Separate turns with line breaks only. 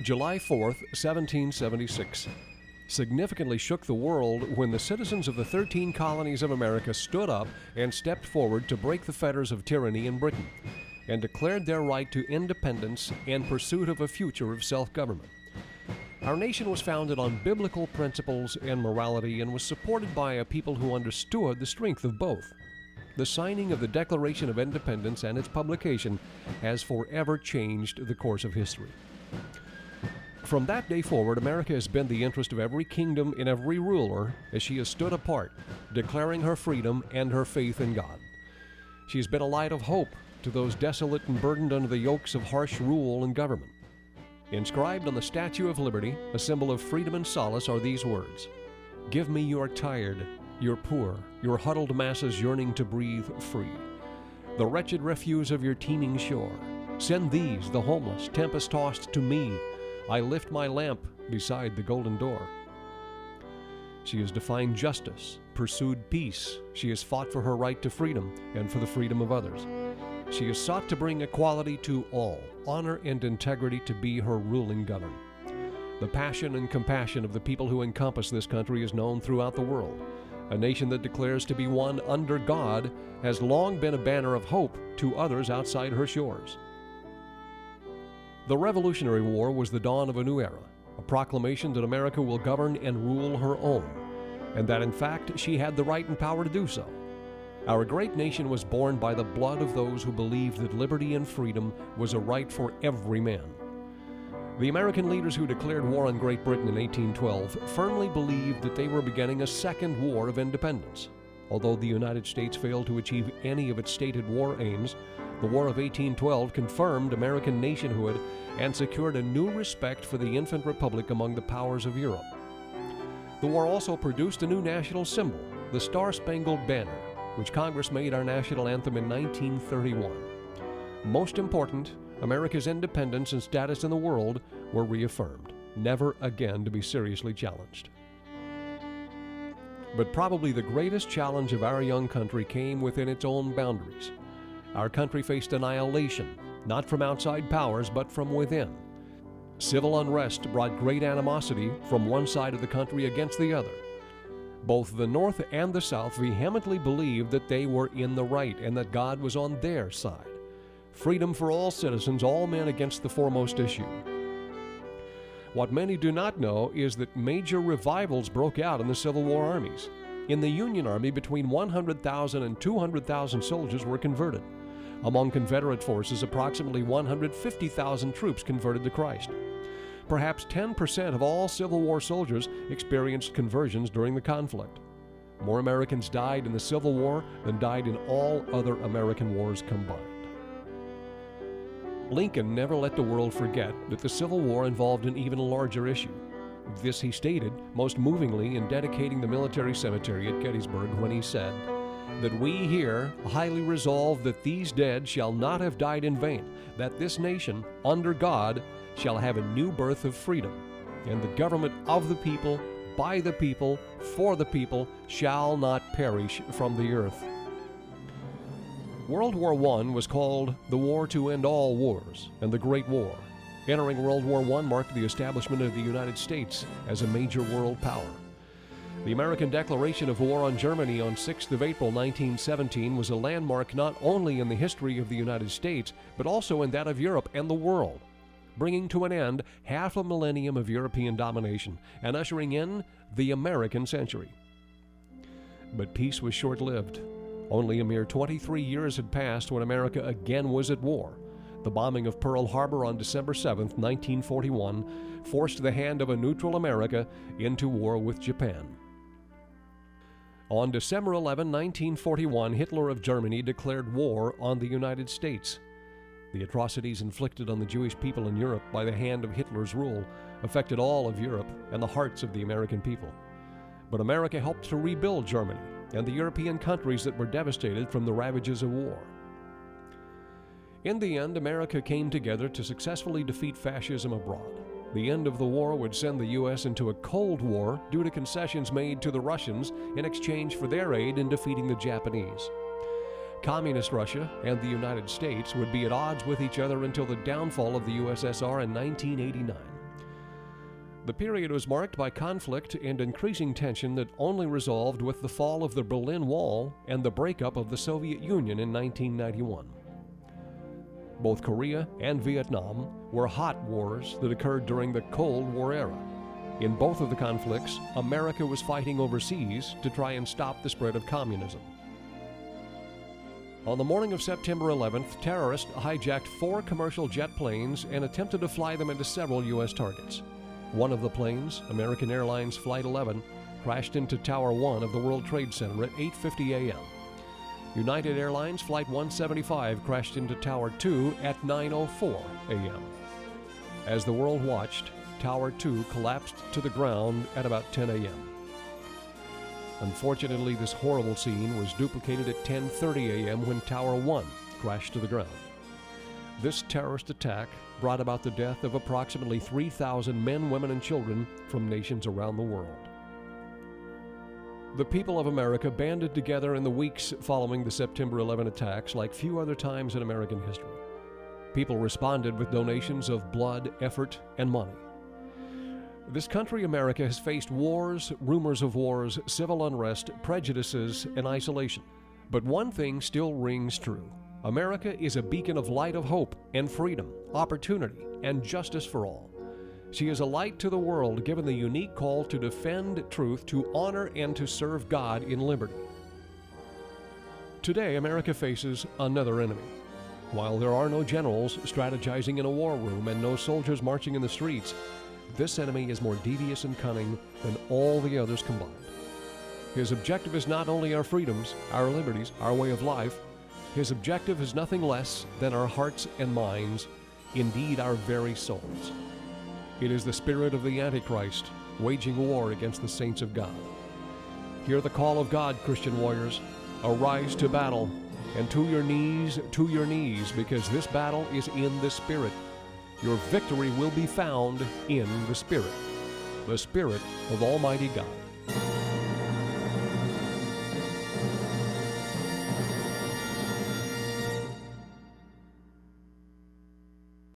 July 4th, 1776, significantly shook the world when the citizens of the 13 colonies of America stood up and stepped forward to break the fetters of tyranny in Britain, and declared their right to independence and pursuit of a future of self-government. Our nation was founded on biblical principles and morality and was supported by a people who understood the strength of both. The signing of the Declaration of Independence and its publication has forever changed the course of history. From that day forward, America has been the interest of every kingdom and every ruler as she has stood apart, declaring her freedom and her faith in God. She has been a light of hope to those desolate and burdened under the yokes of harsh rule and government. Inscribed on the Statue of Liberty, a symbol of freedom and solace, are these words: "Give me your tired, your poor, your huddled masses yearning to breathe free, the wretched refuse of your teeming shore. Send these, the homeless, tempest-tossed, to me. I lift my lamp beside the golden door." She has defined justice, pursued peace. She has fought for her right to freedom and for the freedom of others. She has sought to bring equality to all, honor and integrity to be her ruling government. The passion and compassion of the people who encompass this country is known throughout the world. A nation that declares to be one under God has long been a banner of hope to others outside her shores. The Revolutionary War was the dawn of a new era, a proclamation that America will govern and rule her own, and that in fact she had the right and power to do so. Our great nation was born by the blood of those who believed that liberty and freedom was a right for every man. The American leaders who declared war on Great Britain in 1812 firmly believed that they were beginning a second war of independence. Although the United States failed to achieve any of its stated war aims, the War of 1812 confirmed American nationhood and secured a new respect for the infant republic among the powers of Europe. The war also produced a new national symbol, the Star-Spangled Banner, which Congress made our national anthem in 1931. Most important, America's independence and status in the world were reaffirmed, never again to be seriously challenged. But probably the greatest challenge of our young country came within its own boundaries. Our country faced annihilation, not from outside powers, but from within. Civil unrest brought great animosity from one side of the country against the other. Both the North and the South vehemently believed that they were in the right and that God was on their side. Freedom for all citizens, all men against the foremost issue. What many do not know is that major revivals broke out in the Civil War armies. In the Union Army, between 100,000 and 200,000 soldiers were converted. Among Confederate forces, approximately 150,000 troops converted to Christ. Perhaps 10% of all Civil War soldiers experienced conversions during the conflict. More Americans died in the Civil War than died in all other American wars combined. Lincoln never let the world forget that the Civil War involved an even larger issue. This he stated most movingly in dedicating the military cemetery at Gettysburg when he said, "That we here highly resolve that these dead shall not have died in vain, that this nation, under God, shall have a new birth of freedom, and the government of the people, by the people, for the people, shall not perish from the earth." World War I was called the War to End All Wars and the Great War. Entering World War I marked the establishment of the United States as a major world power. The American declaration of war on Germany on 6th of April 1917 was a landmark not only in the history of the United States, but also in that of Europe and the world, bringing to an end half a millennium of European domination and ushering in the American century. But peace was short-lived. Only a mere 23 years had passed when America again was at war. The bombing of Pearl Harbor on December 7, 1941, forced the hand of a neutral America into war with Japan. On December 11, 1941, Hitler of Germany declared war on the United States. The atrocities inflicted on the Jewish people in Europe by the hand of Hitler's rule affected all of Europe and the hearts of the American people. But America helped to rebuild Germany and the European countries that were devastated from the ravages of war. In the end, America came together to successfully defeat fascism abroad. The end of the war would send the U.S. into a Cold War due to concessions made to the Russians in exchange for their aid in defeating the Japanese. Communist Russia and the United States would be at odds with each other until the downfall of the USSR in 1989. The period was marked by conflict and increasing tension that only resolved with the fall of the Berlin Wall and the breakup of the Soviet Union in 1991. Both Korea and Vietnam were hot wars that occurred during the Cold War era. In both of the conflicts, America was fighting overseas to try and stop the spread of communism. On the morning of September 11th, terrorists hijacked 4 commercial jet planes and attempted to fly them into several U.S. targets. One of the planes, American Airlines Flight 11, crashed into Tower 1 of the World Trade Center at 8:50 a.m. United Airlines Flight 175 crashed into Tower 2 at 9:04 a.m. As the world watched, Tower 2 collapsed to the ground at about 10 a.m. Unfortunately, this horrible scene was duplicated at 10:30 a.m. when Tower 1 crashed to the ground. This terrorist attack brought about the death of approximately 3,000 men, women, and children from nations around the world. The people of America banded together in the weeks following the September 11 attacks like few other times in American history. People responded with donations of blood, effort, and money. This country, America, has faced wars, rumors of wars, civil unrest, prejudices, and isolation. But one thing still rings true. America is a beacon of light of hope and freedom, opportunity, and justice for all. She is a light to the world, given the unique call to defend truth, to honor and to serve God in liberty. Today, America faces another enemy. While there are no generals strategizing in a war room and no soldiers marching in the streets, this enemy is more devious and cunning than all the others combined. His objective is not only our freedoms, our liberties, our way of life. His objective is nothing less than our hearts and minds, indeed our very souls. It is the spirit of the Antichrist waging war against the saints of God. Hear the call of God, Christian warriors. Arise to battle, and to your knees, because this battle is in the Spirit. Your victory will be found in the Spirit of Almighty God.